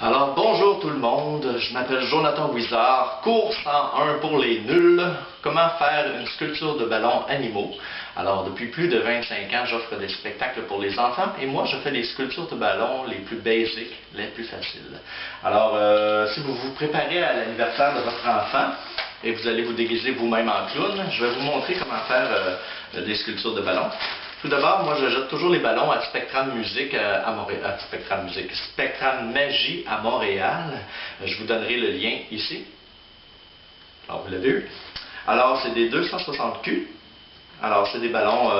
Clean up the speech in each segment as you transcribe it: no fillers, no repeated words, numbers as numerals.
Alors bonjour tout le monde, je m'appelle Jonathan Wizard, cours 101 pour les nuls, comment faire une sculpture de ballons animaux. Alors depuis plus de 25 ans, j'offre des spectacles pour les enfants et moi je fais les sculptures de ballons les plus basiques, les plus faciles. Alors si vous vous préparez à l'anniversaire de votre enfant et vous allez vous déguiser vous-même en clown, je vais vous montrer comment faire des sculptures de ballons. Tout d'abord, moi je jette toujours les ballons à Spectrum Music à Montréal, Spectrum Magie à Montréal. Je vous donnerai le lien ici. Alors vous l'avez eu. Alors c'est des 260 Q. Alors c'est des ballons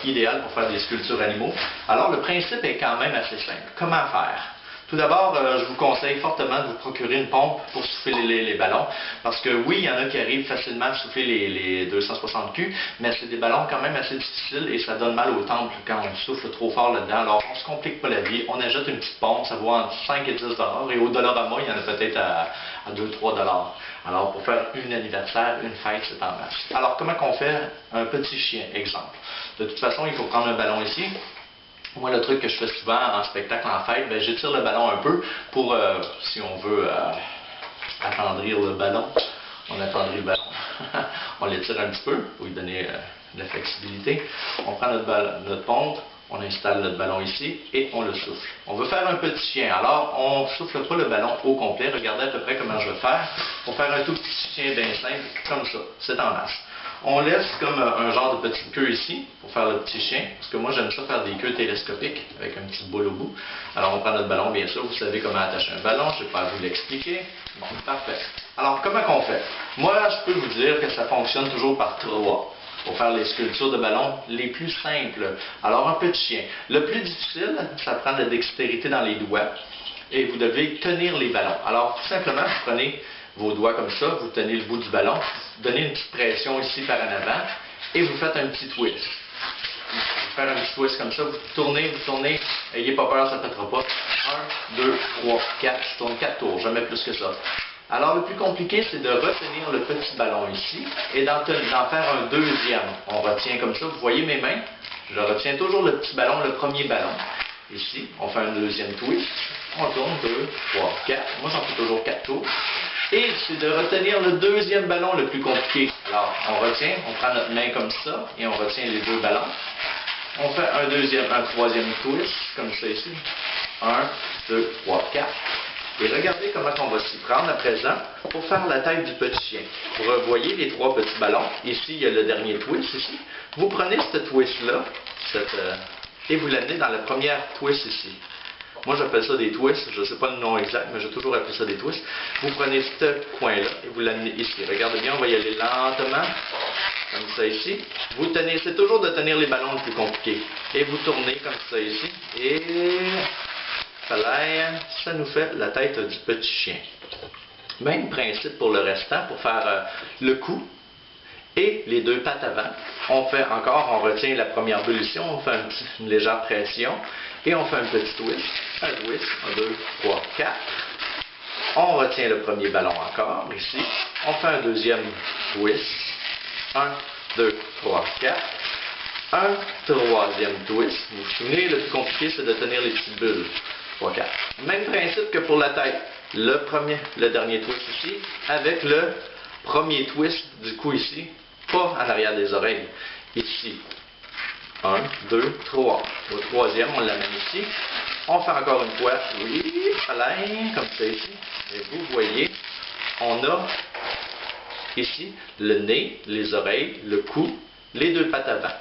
idéaux pour faire des sculptures animaux. Alors le principe est quand même assez simple. Comment faire? Tout d'abord, je vous conseille fortement de vous procurer une pompe pour souffler les ballons. Parce que oui, il y en a qui arrivent facilement à souffler les 260 Q, mais c'est des ballons quand même assez difficiles et ça donne mal au temple quand on souffle trop fort là-dedans. Alors on ne se complique pas la vie, on achète une petite pompe, ça vaut entre 5 et 10 $ et au Dollarama, il y en a peut-être à 2-3 $. Alors pour faire un anniversaire, une fête, c'est en masse. Alors comment qu'on fait un petit chien, exemple? De toute façon, il faut prendre un ballon ici. Moi, le truc que je fais souvent en spectacle, en fête, ben, j'étire le ballon un peu pour, si on veut attendrir le ballon, on attendrit le ballon. On l'étire un petit peu pour lui donner de la flexibilité. On prend notre pompe, on installe notre ballon ici et on le souffle. On veut faire un petit chien, alors on ne souffle pas le ballon au complet. Regardez à peu près comment je vais faire pour faire un tout petit chien bien simple, comme ça. C'est en masse. On laisse comme un genre de petite queue ici pour faire le petit chien, parce que moi j'aime ça faire des queues télescopiques avec un petit boule au bout. Alors on prend notre ballon, bien sûr, vous savez comment attacher un ballon, je ne vais pas vous l'expliquer. Bon, parfait. Alors comment qu'on fait? Moi je peux vous dire que ça fonctionne toujours par 3 pour faire les sculptures de ballons les plus simples. Alors un petit chien. Le plus difficile, ça prend de la dextérité dans les doigts et vous devez tenir les ballons. Alors tout simplement, vous prenez vos doigts comme ça, vous tenez le bout du ballon, vous donnez une petite pression ici par en avant et vous faites un petit twist. Vous faites un petit twist comme ça, vous tournez, n'ayez pas peur, ça ne pètera pas. 1, 2, 3, 4, je tourne 4 tours, jamais plus que ça. Alors le plus compliqué, c'est de retenir le petit ballon ici et d'en faire un deuxième. On retient comme ça, vous voyez mes mains, je retiens toujours le petit ballon, le premier ballon. Ici, on fait un deuxième twist, on tourne 2, 3, 4, moi j'en fais toujours 4 tours. Et c'est de retenir le deuxième ballon le plus compliqué. Alors, on retient, on prend notre main comme ça, et on retient les deux ballons. On fait un troisième twist, comme ça ici. 1, 2, 3, 4. Et regardez comment on va s'y prendre à présent pour faire la tête du petit chien. Vous revoyez les 3 petits ballons. Ici, il y a le dernier twist, ici. Vous prenez ce twist-là, et vous l'amenez dans la première twist ici. Moi, j'appelle ça des twists. Je ne sais pas le nom exact, mais j'ai toujours appelé ça des twists. Vous prenez ce coin-là et vous l'amenez ici. Regardez bien, on va y aller lentement, comme ça ici. Vous tenez, c'est toujours de tenir les ballons le plus compliqué. Et vous tournez comme ça ici. Et ça nous fait la tête du petit chien. Même principe pour le restant, pour faire le cou et les 2 pattes avant. On fait encore, on retient la première bulle ici, on fait une légère pression et on fait un petit twist. Un twist, 1, 2, 3, 4. On retient le premier ballon encore ici. On fait un deuxième twist. 1, 2, 3, 4. Un troisième twist. Vous vous souvenez, le plus compliqué, c'est de tenir les petites bulles. 3, 4. Même principe que pour la tête. Le dernier twist ici, avec le premier twist du cou ici, pas en arrière des oreilles. Ici. 1, 2, 3. Au troisième, on l'amène ici. On fait encore une fois, oui, comme ça ici. Et vous voyez, on a ici le nez, les oreilles, le cou, les 2 pattes avant.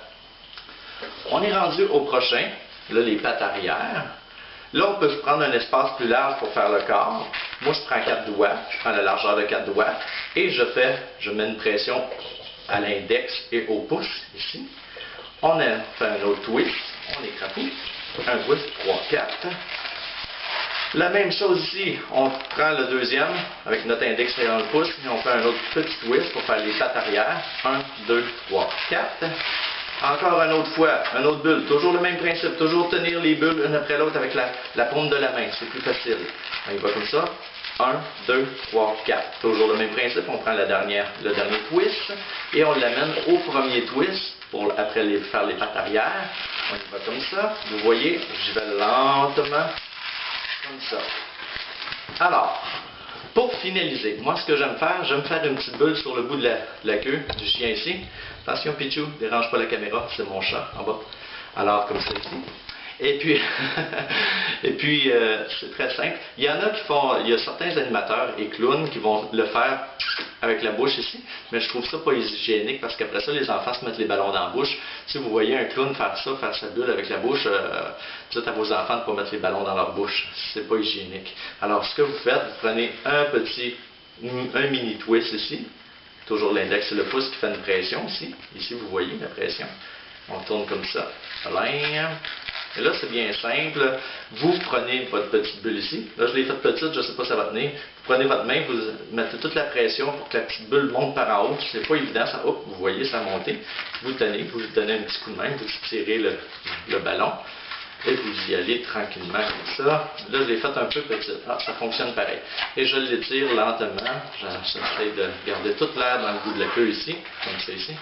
On est rendu au prochain, là les pattes arrière. Là, on peut se prendre un espace plus large pour faire le corps. Moi, je prends 4 doigts, je prends la largeur de 4 doigts et je mets une pression à l'index et au pouce, ici. On a fait un autre twist, on écrapouille, un twist, 3, 4. La même chose ici, on prend le deuxième avec notre index et le pouce et on fait un autre petit twist pour faire les pattes arrière. 1, 2, 3, 4. Encore une autre fois, une autre bulle, toujours le même principe, toujours tenir les bulles une après l'autre avec la paume de la main, c'est plus facile. On y va comme ça. 1, 2, 3, 4. Toujours le même principe, on prend le dernier twist et on l'amène au premier twist pour après faire les pattes arrière. On y va comme ça. Vous voyez, j'y vais lentement, comme ça. Alors, pour finaliser, moi ce que j'aime faire une petite bulle sur le bout de la queue du chien ici. Attention Pichou, dérange pas la caméra, c'est mon chat en bas. Alors comme ça ici. Et puis, c'est très simple. Il y en a il y a certains animateurs et clowns qui vont le faire avec la bouche ici, mais je trouve ça pas hygiénique parce qu'après ça, les enfants se mettent les ballons dans la bouche. Si vous voyez un clown faire ça, faire sa bulle avec la bouche, dites à vos enfants de ne pas mettre les ballons dans leur bouche. C'est pas hygiénique. Alors, ce que vous faites, vous prenez un mini twist ici, toujours l'index et le pouce qui fait une pression ici. Ici, vous voyez la pression. On tourne comme ça. Et là, c'est bien simple. Vous prenez votre petite bulle ici. Là, je l'ai faite petite, je ne sais pas si ça va tenir. Vous prenez votre main, vous mettez toute la pression pour que la petite bulle monte par en haut. C'est pas évident, ça. Hop, vous voyez, ça a monté. Vous tenez, vous donnez un petit coup de main, vous tirez le ballon. Et vous y allez tranquillement comme ça. Là, je l'ai faite un peu petite. Ah, ça fonctionne pareil. Et je l'étire lentement. J'essaie de garder toute l'air dans le bout de la queue ici, comme ça ici.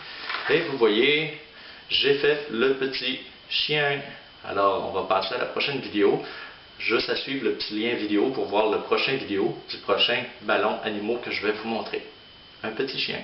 Et vous voyez, j'ai fait le petit chien. Alors, on va passer à la prochaine vidéo. Juste à suivre le petit lien vidéo pour voir le prochain vidéo du prochain ballon animaux que je vais vous montrer. Un petit chien.